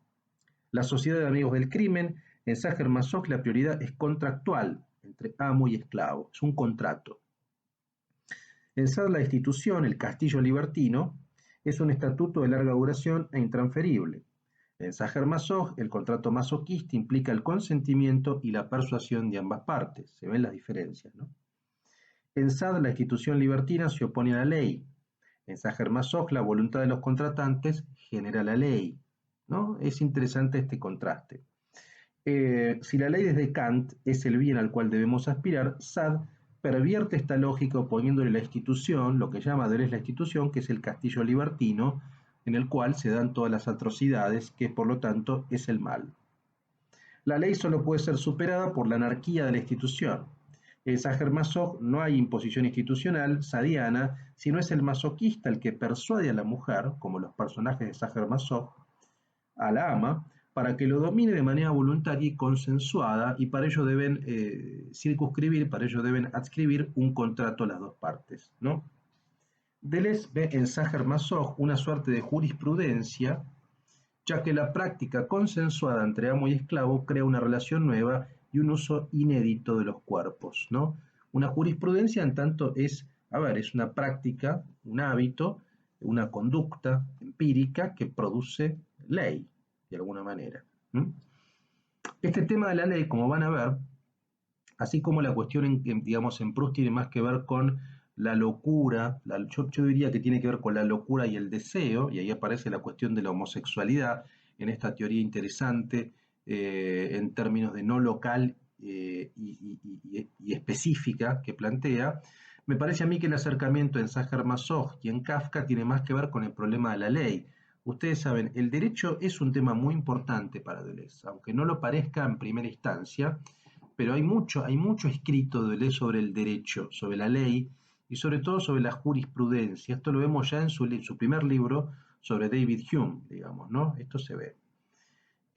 La sociedad de amigos del crimen, en Sacher-Masoch la prioridad es contractual, entre amo y esclavo, es un contrato. En Sade la institución, el castillo libertino, es un estatuto de larga duración e intransferible. En Sacher-Masoch, el contrato masoquista implica el consentimiento y la persuasión de ambas partes. Se ven las diferencias, ¿no? En Sade, la institución libertina se opone a la ley. En Sacher-Masoch, la voluntad de los contratantes genera la ley, ¿no? Es interesante este contraste. Si la ley desde Kant es el bien al cual debemos aspirar, Sade pervierte esta lógica oponiéndole la institución, lo que llama Deleuze la institución, que es el castillo libertino, en el cual se dan todas las atrocidades, que por lo tanto es el mal. La ley solo puede ser superada por la anarquía de la institución. En Sacher-Masoch no hay imposición institucional sadiana, sino es el masoquista el que persuade a la mujer, como los personajes de Sacher-Masoch, a la ama, para que lo domine de manera voluntaria y consensuada, y para ello deben para ello deben adscribir un contrato a las dos partes, ¿no? Deleuze ve en Sacher-Masoch una suerte de jurisprudencia, ya que la práctica consensuada entre amo y esclavo crea una relación nueva y un uso inédito de los cuerpos, ¿no? Una jurisprudencia, en tanto, es una práctica, un hábito, una conducta empírica que produce ley, de alguna manera. Este tema de la ley, como van a ver, así como la cuestión en Proust tiene más que ver con la locura, yo diría que tiene que ver con la locura y el deseo, y ahí aparece la cuestión de la homosexualidad en esta teoría interesante en términos de no local y específica que plantea. Me parece a mí que el acercamiento en Sacher-Masoch y en Kafka tiene más que ver con el problema de la ley. Ustedes saben, el derecho es un tema muy importante para Deleuze, aunque no lo parezca en primera instancia, pero hay mucho escrito de Deleuze sobre el derecho, sobre la ley y sobre todo sobre la jurisprudencia. Esto lo vemos ya en su primer libro sobre David Hume, digamos, ¿no? Esto se ve.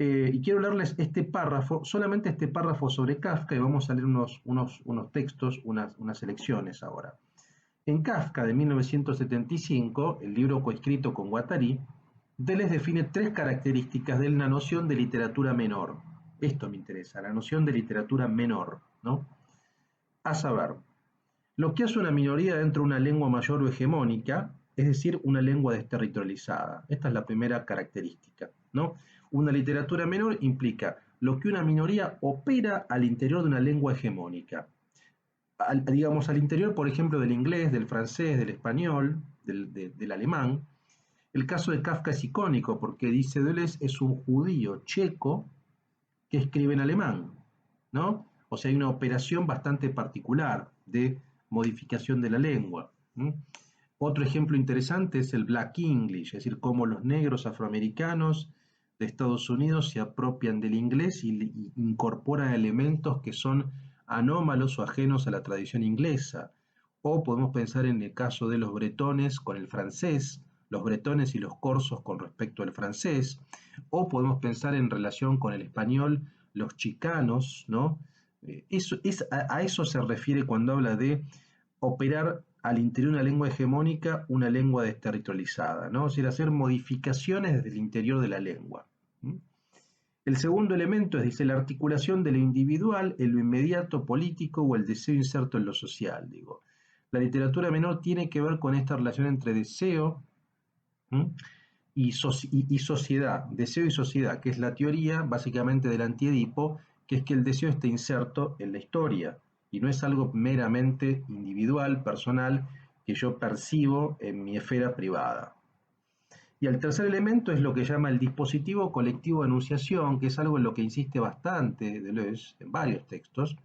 Y quiero leerles este párrafo, solamente este párrafo sobre Kafka, y vamos a leer unos textos, unas selecciones ahora. En Kafka de 1975, el libro coescrito con Guattari, Deleuze define tres características de la noción de literatura menor. Esto me interesa, la noción de literatura menor, ¿no? A saber, lo que hace una minoría dentro de una lengua mayor o hegemónica, es decir, una lengua desterritorializada. Esta es la primera característica, ¿no? Una literatura menor implica lo que una minoría opera al interior de una lengua hegemónica. Digamos, al interior, por ejemplo, del inglés, del francés, del español, del alemán. El caso de Kafka es icónico porque dice Deleuze es un judío checo que escribe en alemán, ¿no? O sea, hay una operación bastante particular de modificación de la lengua. ¿Mm? Otro ejemplo interesante es el Black English, es decir, cómo los negros afroamericanos de Estados Unidos se apropian del inglés y incorporan elementos que son anómalos o ajenos a la tradición inglesa. O podemos pensar en el caso de los bretones con el francés, los bretones y los corsos con respecto al francés, o podemos pensar en relación con el español, los chicanos, ¿no? A eso se refiere cuando habla de operar al interior de una lengua hegemónica, una lengua desterritorializada, ¿no? Es decir, hacer modificaciones desde el interior de la lengua. El segundo elemento es, dice, la articulación de lo individual en lo inmediato político o el deseo inserto en lo social, digo. La literatura menor tiene que ver con esta relación entre deseo y sociedad, deseo y sociedad, que es la teoría básicamente del antiedipo, que es que el deseo está inserto en la historia y no es algo meramente individual, personal, que yo percibo en mi esfera privada. Y el tercer elemento es lo que llama el dispositivo colectivo de enunciación, que es algo en lo que insiste bastante Deleuze en varios textos.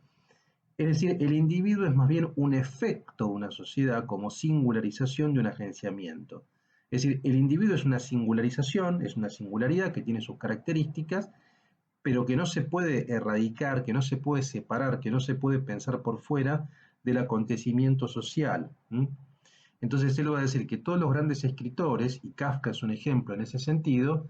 Es decir, el individuo es más bien un efecto de una sociedad como singularización de un agenciamiento. Es decir, el individuo es una singularización, es una singularidad que tiene sus características, pero que no se puede erradicar, que no se puede separar, que no se puede pensar por fuera del acontecimiento social. Entonces él va a decir que todos los grandes escritores, y Kafka es un ejemplo en ese sentido,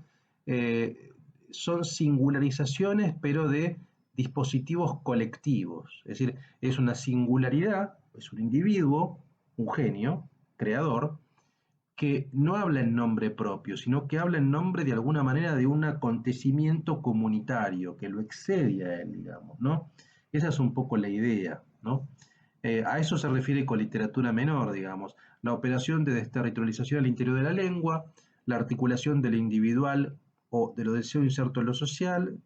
son singularizaciones, pero de dispositivos colectivos. Es decir, es una singularidad, es un individuo, un genio, creador, que no habla en nombre propio, sino que habla en nombre de alguna manera de un acontecimiento comunitario que lo excede a él, digamos, ¿no? Esa es un poco la idea, ¿no? A eso se refiere con literatura menor, digamos, la operación de desterritorialización al interior de la lengua, la articulación de lo individual o de lo deseo inserto en lo social,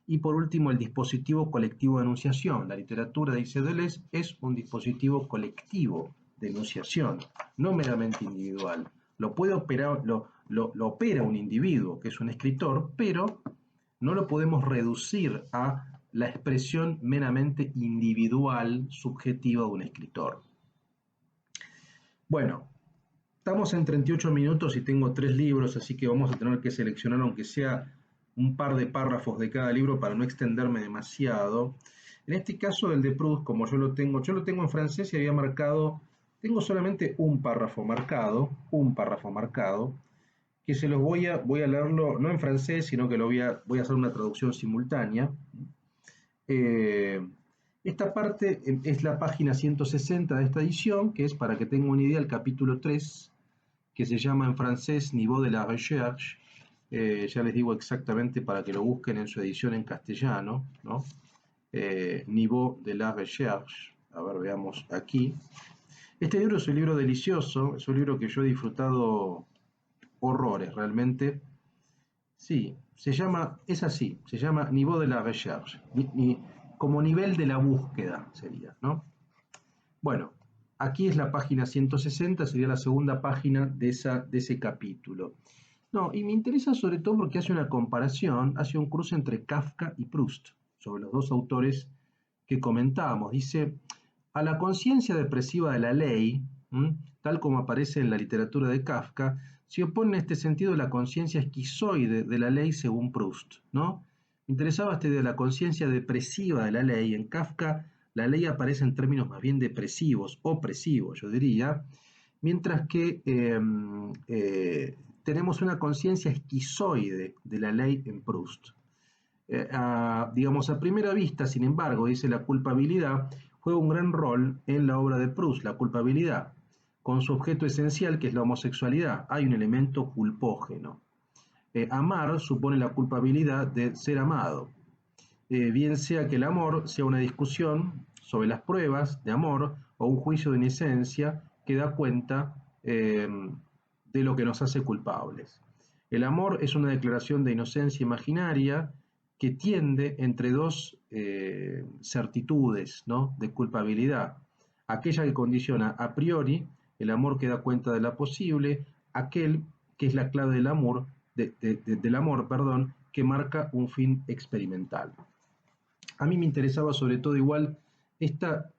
y por último el dispositivo colectivo de enunciación. La literatura, dice Deleuze, es un dispositivo colectivo de enunciación, no meramente individual. Lo puede operar, lo opera un individuo, que es un escritor, pero no lo podemos reducir a la expresión meramente individual, subjetiva de un escritor. Bueno, estamos en 38 minutos y tengo 3 libros, así que vamos a tener que seleccionar aunque sea un par de párrafos de cada libro para no extenderme demasiado. En este caso, el de Proust, como yo lo tengo en francés y había marcado, tengo solamente un párrafo marcado, que se los voy a leerlo no en francés, sino que voy a hacer una traducción simultánea. Eh, Esta parte es la página 160 de esta edición, que es, para que tengan una idea, el capítulo 3, que se llama en francés Niveau de la Recherche. Ya les digo exactamente para que lo busquen en su edición en castellano, ¿no? Niveau de la Recherche. A ver, veamos aquí. Este libro es un libro delicioso, es un libro que yo he disfrutado horrores realmente. Sí, es así, se llama Niveau de la Recherche, como nivel de la búsqueda sería, ¿no? Bueno, aquí es la página 160, sería la segunda página de ese capítulo. No, y me interesa sobre todo porque hace una comparación, hace un cruce entre Kafka y Proust, sobre los dos autores que comentábamos. Dice, a la conciencia depresiva de la ley, tal como aparece en la literatura de Kafka, se opone en este sentido la conciencia esquizoide de la ley según Proust, ¿no? Me interesaba este de la conciencia depresiva de la ley. En Kafka la ley aparece en términos más bien depresivos, opresivos, yo diría, mientras que tenemos una conciencia esquizoide de la ley en Proust. digamos, a primera vista, sin embargo, dice la culpabilidad, juega un gran rol en la obra de Proust, la culpabilidad, con su objeto esencial, que es la homosexualidad. Hay un elemento culpógeno. Amar supone la culpabilidad de ser amado, bien sea que el amor sea una discusión sobre las pruebas de amor o un juicio de inocencia que da cuenta de lo que nos hace culpables. El amor es una declaración de inocencia imaginaria que tiende entre dos certitudes, ¿no?, de culpabilidad. Aquella que condiciona a priori, el amor que da cuenta de la posible, aquel que es la clave del amor, del amor, perdón, que marca un fin experimental. A mí me interesaba sobre todo igual esta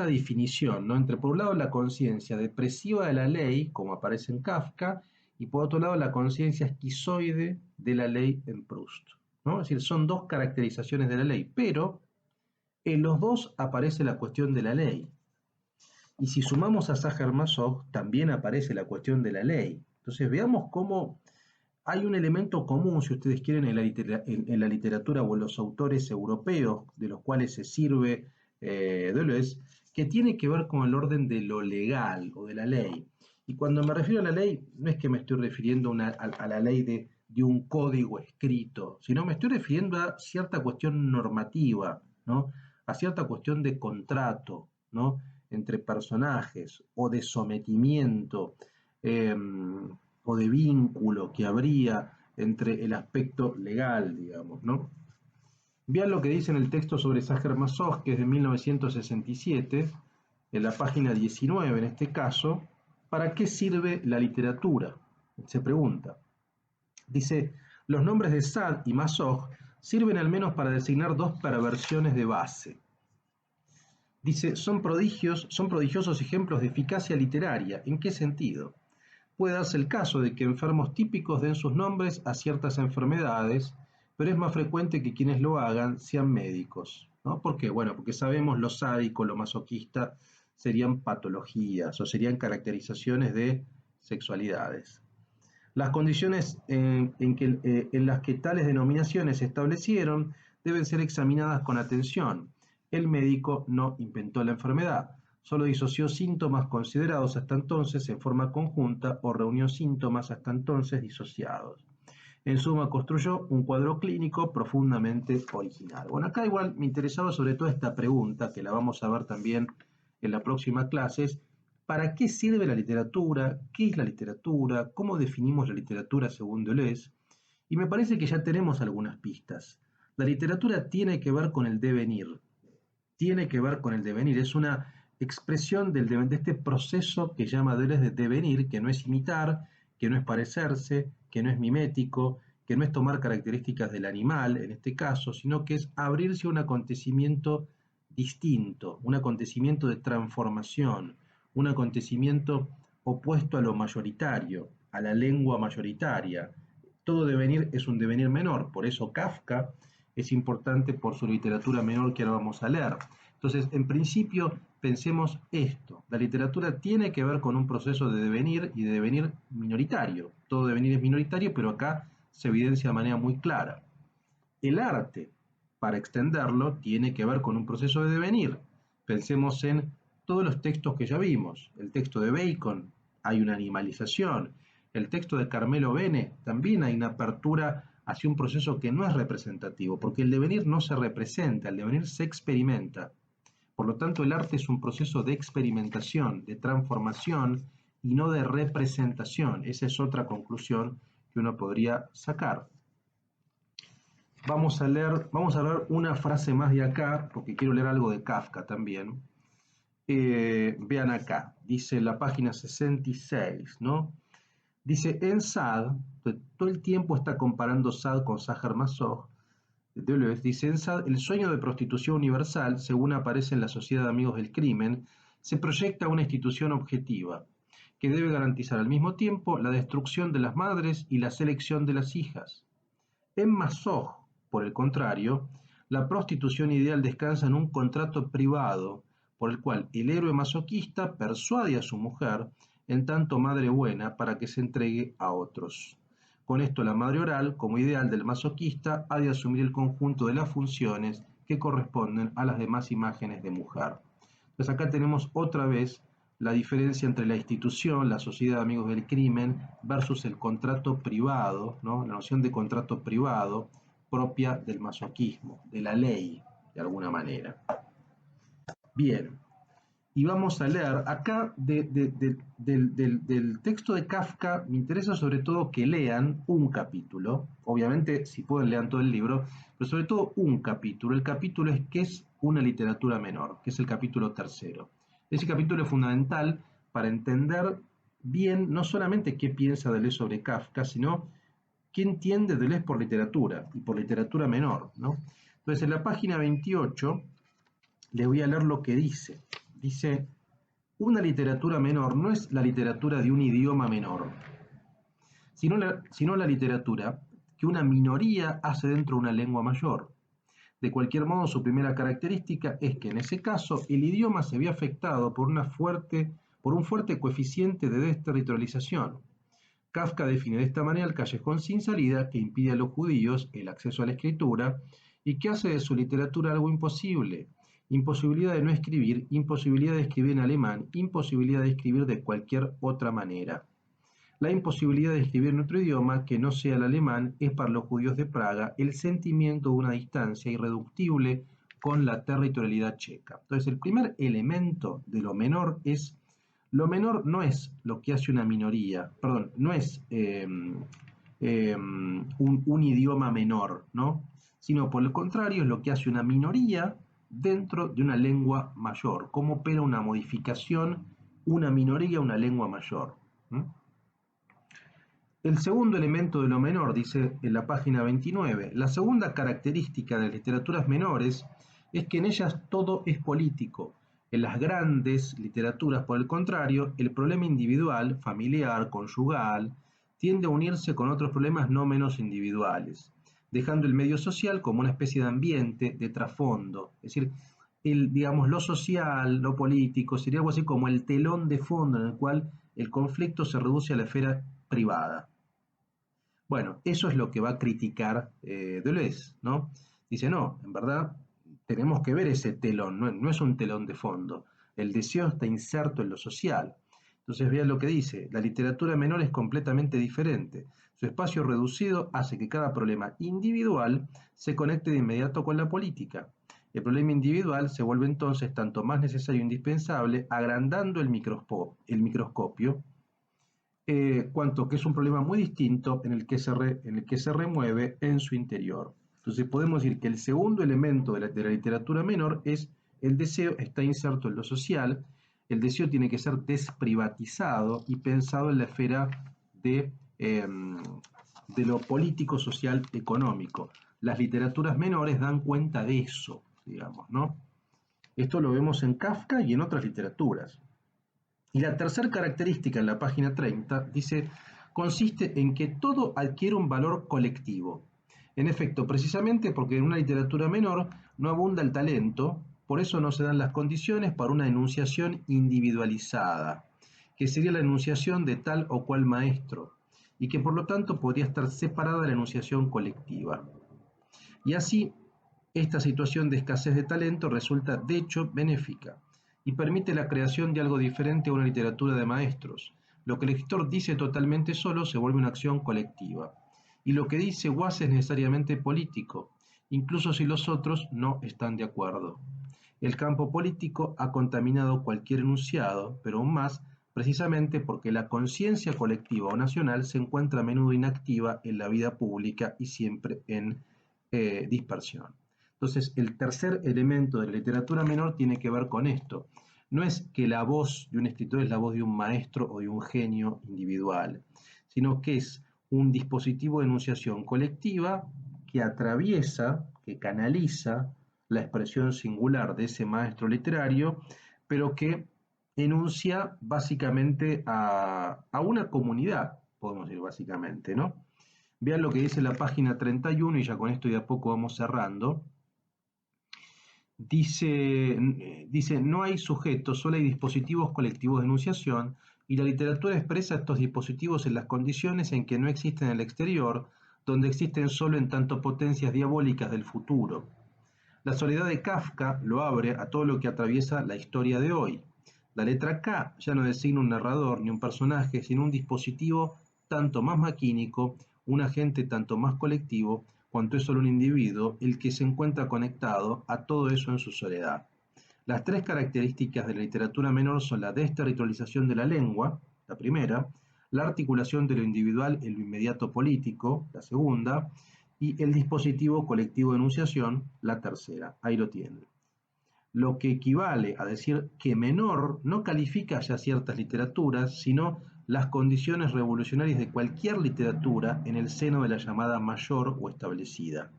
definición, ¿no?, entre por un lado la conciencia depresiva de la ley, como aparece en Kafka, y por otro lado la conciencia esquizoide de la ley en Proust, ¿no? Es decir, son dos caracterizaciones de la ley, pero en los dos aparece la cuestión de la ley. Y si sumamos a Sacher-Masoch, también aparece la cuestión de la ley. Entonces veamos cómo hay un elemento común, si ustedes quieren, en la literatura o en los autores europeos de los cuales se sirve Deleuze, que tiene que ver con el orden de lo legal o de la ley. Y cuando me refiero a la ley, no es que me estoy refiriendo a la ley de un código escrito, sino me estoy refiriendo a cierta cuestión normativa, ¿no?, a cierta cuestión de contrato, ¿no?, entre personajes o de sometimiento. Eh, o de vínculo que habría entre el aspecto legal, digamos, ¿no? Vean lo que dice en el texto sobre Sacher-Masoch, que es de 1967, en la página 19 en este caso. ¿Para qué sirve la literatura?, se pregunta. Dice, los nombres de Sade y Masoch sirven al menos para designar dos perversiones de base. Dice, son prodigiosos ejemplos de eficacia literaria. ¿En qué sentido? Puede darse el caso de que enfermos típicos den sus nombres a ciertas enfermedades, pero es más frecuente que quienes lo hagan sean médicos, ¿no? ¿Por qué? Bueno, porque sabemos lo sádico, lo masoquista serían patologías o serían caracterizaciones de sexualidades. Las condiciones en las que tales denominaciones se establecieron deben ser examinadas con atención. El médico no inventó la enfermedad, solo disoció síntomas considerados hasta entonces en forma conjunta o reunió síntomas hasta entonces disociados. En suma, construyó un cuadro clínico profundamente original. Bueno, acá igual me interesaba sobre todo esta pregunta, que la vamos a ver también en la próxima clase, es ¿para qué sirve la literatura? ¿Qué es la literatura? ¿Cómo definimos la literatura según Deleuze? Y me parece que ya tenemos algunas pistas. La literatura tiene que ver con el devenir. Tiene que ver con el devenir. Es una expresión de este proceso que llama Deleuze de devenir, que no es imitar, que no es parecerse, que no es mimético, que no es tomar características del animal, en este caso, sino que es abrirse a un acontecimiento distinto, un acontecimiento de transformación, un acontecimiento opuesto a lo mayoritario, a la lengua mayoritaria. Todo devenir es un devenir menor, por eso Kafka es importante por su literatura menor que ahora vamos a leer. Entonces, en principio, pensemos esto. La literatura tiene que ver con un proceso de devenir y de devenir minoritario. Todo devenir es minoritario, pero acá se evidencia de manera muy clara. El arte, para extenderlo, tiene que ver con un proceso de devenir. Pensemos en todos los textos que ya vimos. El texto de Bacon, hay una animalización. El texto de Carmelo Bene, también hay una apertura hacia un proceso que no es representativo, porque el devenir no se representa, el devenir se experimenta. Por lo tanto, el arte es un proceso de experimentación, de transformación y no de representación. Esa es otra conclusión que uno podría sacar. Vamos a leer una frase más de acá, porque quiero leer algo de Kafka también. Vean acá, dice la página 66, ¿no? Dice, en Sade, todo el tiempo está comparando Sade con Sacher-Masoch, Deleuze, dice, en Sade, el sueño de prostitución universal, según aparece en la Sociedad de Amigos del Crimen, se proyecta a una institución objetiva, que debe garantizar al mismo tiempo la destrucción de las madres y la selección de las hijas. En Masoch, por el contrario, la prostitución ideal descansa en un contrato privado, por el cual el héroe masoquista persuade a su mujer, en tanto madre buena, para que se entregue a otros. Con esto la madre oral, como ideal del masoquista, ha de asumir el conjunto de las funciones que corresponden a las demás imágenes de mujer. Entonces acá tenemos otra vez la diferencia entre la institución, la sociedad de amigos del crimen, versus el contrato privado, ¿no? La noción de contrato privado propia del masoquismo, de la ley, de alguna manera. Bien, y vamos a leer acá del texto de Kafka. Me interesa sobre todo que lean un capítulo, obviamente si pueden lean todo el libro, pero sobre todo un capítulo. El capítulo es ¿qué es una literatura menor?, que es el capítulo tercero. Ese capítulo es fundamental para entender bien no solamente qué piensa Deleuze sobre Kafka, sino qué entiende Deleuze por literatura y por literatura menor, ¿no? Entonces en la página 28 les voy a leer lo que dice. Dice: una literatura menor no es la literatura de un idioma menor, sino la literatura que una minoría hace dentro de una lengua mayor. De cualquier modo, su primera característica es que en ese caso el idioma se ve afectado por un fuerte coeficiente de desterritorialización. Kafka define de esta manera el callejón sin salida que impide a los judíos el acceso a la escritura y que hace de su literatura algo imposible. Imposibilidad de no escribir, imposibilidad de escribir en alemán, imposibilidad de escribir de cualquier otra manera. La imposibilidad de escribir en otro idioma que no sea el alemán es para los judíos de Praga el sentimiento de una distancia irreductible con la territorialidad checa. Entonces, el primer elemento de lo menor es: lo menor no es lo que hace una minoría, perdón, no es un idioma menor, ¿no? Sino por el contrario es lo que hace una minoría dentro de una lengua mayor. ¿Cómo opera una modificación, una minoría, una lengua mayor? ¿Mm? El segundo elemento de lo menor, dice en la página 29, la segunda característica de las literaturas menores es que en ellas todo es político. En las grandes literaturas, por el contrario, el problema individual, familiar, conyugal, tiende a unirse con otros problemas no menos individuales, dejando el medio social como una especie de ambiente, de trasfondo. Es decir, digamos, lo social, lo político, sería algo así como el telón de fondo en el cual el conflicto se reduce a la esfera privada. Bueno, eso es lo que va a criticar Deleuze, ¿no? Dice, no, en verdad tenemos que ver ese telón, no es un telón de fondo. El deseo está inserto en lo social. Entonces vean lo que dice: la literatura menor es completamente diferente. Su espacio reducido hace que cada problema individual se conecte de inmediato con la política. El problema individual se vuelve entonces tanto más necesario e indispensable, agrandando el microscopio, cuanto que es un problema muy distinto en el que se remueve en su interior. Entonces podemos decir que el segundo elemento de la literatura menor es: el deseo está inserto en lo social, el deseo tiene que ser desprivatizado y pensado en la esfera de lo político, social, económico. Las literaturas menores dan cuenta de eso, digamos, ¿no? Esto lo vemos en Kafka y en otras literaturas. Y la tercera característica en la página 30 dice: consiste en que todo adquiere un valor colectivo. En efecto, precisamente porque en una literatura menor no abunda el talento, por eso no se dan las condiciones para una enunciación individualizada, que sería la enunciación de tal o cual maestro, y que por lo tanto podría estar separada de la enunciación colectiva. Y así, esta situación de escasez de talento resulta de hecho benéfica y permite la creación de algo diferente a una literatura de maestros. Lo que el escritor dice totalmente solo se vuelve una acción colectiva. Y lo que dice Was es necesariamente político, incluso si los otros no están de acuerdo. El campo político ha contaminado cualquier enunciado, pero aún más, precisamente porque la conciencia colectiva o nacional se encuentra a menudo inactiva en la vida pública y siempre en dispersión. Entonces, el tercer elemento de la literatura menor tiene que ver con esto. No es que la voz de un escritor es la voz de un maestro o de un genio individual, sino que es un dispositivo de enunciación colectiva que atraviesa, que canaliza la expresión singular de ese maestro literario, pero que enuncia básicamente a una comunidad, podemos decir básicamente, ¿no? Vean lo que dice la página 31 y ya con esto de a poco vamos cerrando. Dice, no hay sujetos, solo hay dispositivos colectivos de enunciación, y la literatura expresa estos dispositivos en las condiciones en que no existen en el exterior, donde existen solo en tanto potencias diabólicas del futuro. La soledad de Kafka lo abre a todo lo que atraviesa la historia de hoy. La letra K ya no designa un narrador ni un personaje, sino un dispositivo tanto más maquínico, un agente tanto más colectivo, cuanto es solo un individuo el que se encuentra conectado a todo eso en su soledad. Las tres características de la literatura menor son la desterritorialización de la lengua, la primera, la articulación de lo individual en lo inmediato político, la segunda, y el dispositivo colectivo de enunciación, la tercera. Ahí lo tienen. Lo que equivale a decir que menor no califica ya ciertas literaturas, sino las condiciones revolucionarias de cualquier literatura en el seno de la llamada mayor o establecida.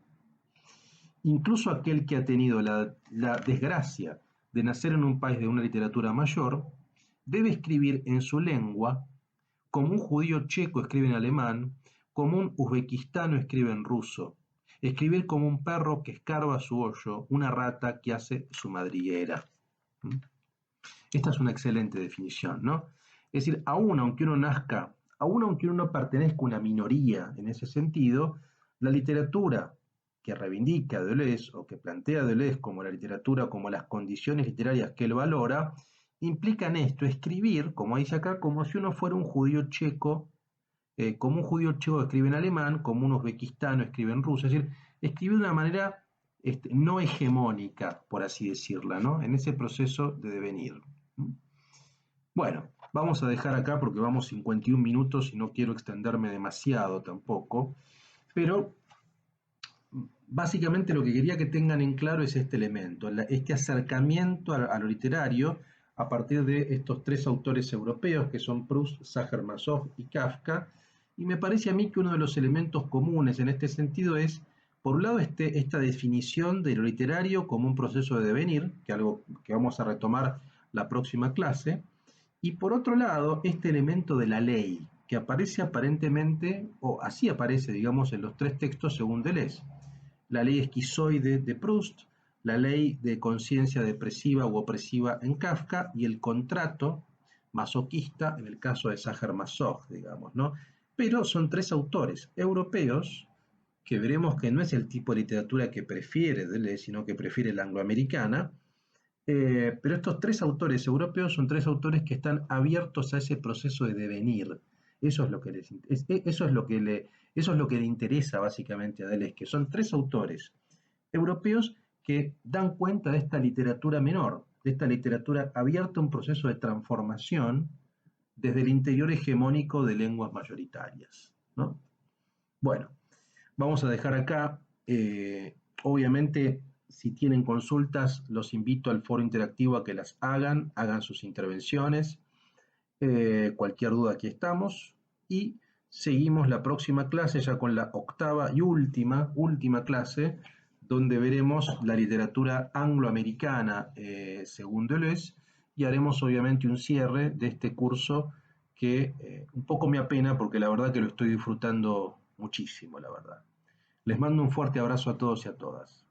Incluso aquel que ha tenido la desgracia de nacer en un país de una literatura mayor, debe escribir en su lengua, como un judío checo escribe en alemán, como un uzbekistano escribe en ruso. Escribir como un perro que escarba su hoyo, una rata que hace su madriguera. Esta es una excelente definición, ¿no? Es decir, aún aunque uno nazca, aún aunque uno pertenezca a una minoría en ese sentido, la literatura que reivindica Deleuze o que plantea Deleuze como la literatura, como las condiciones literarias que él valora, implican esto, escribir, como dice acá, como si uno fuera un judío checo, como un judío checo escribe en alemán, como un uzbekistano escribe en ruso, es decir, escribir de una manera no hegemónica, por así decirla, ¿no? En ese proceso de devenir. Bueno, vamos a dejar acá porque vamos 51 minutos y no quiero extenderme demasiado tampoco, pero básicamente lo que quería que tengan en claro es este elemento, este acercamiento a lo literario a partir de estos tres autores europeos que son Proust, Sájar-Másov y Kafka, y me parece a mí que uno de los elementos comunes en este sentido es, por un lado, esta definición de lo literario como un proceso de devenir, que algo que vamos a retomar la próxima clase, y por otro lado, este elemento de la ley, que aparece aparentemente, o así aparece, digamos, en los tres textos según Deleuze. La ley esquizoide de Proust, la ley de conciencia depresiva u opresiva en Kafka y el contrato masoquista en el caso de Sájar-Másov, digamos, ¿no? Pero son tres autores europeos que veremos que no es el tipo de literatura que prefiere Deleuze, sino que prefiere la angloamericana, pero estos tres autores europeos son tres autores que están abiertos a ese proceso de devenir. Eso es lo que eso es lo que le interesa básicamente a Deleuze, que son tres autores europeos que dan cuenta de esta literatura menor, de esta literatura abierta a un proceso de transformación desde el interior hegemónico de lenguas mayoritarias, ¿no? Bueno, vamos a dejar acá. Obviamente, si tienen consultas, los invito al foro interactivo a que las hagan sus intervenciones. Cualquier duda, aquí estamos. Y seguimos la próxima clase ya con la octava y última clase, donde veremos la literatura angloamericana según Deleuze, y haremos obviamente un cierre de este curso que un poco me apena porque la verdad que lo estoy disfrutando muchísimo, la verdad. Les mando un fuerte abrazo a todos y a todas.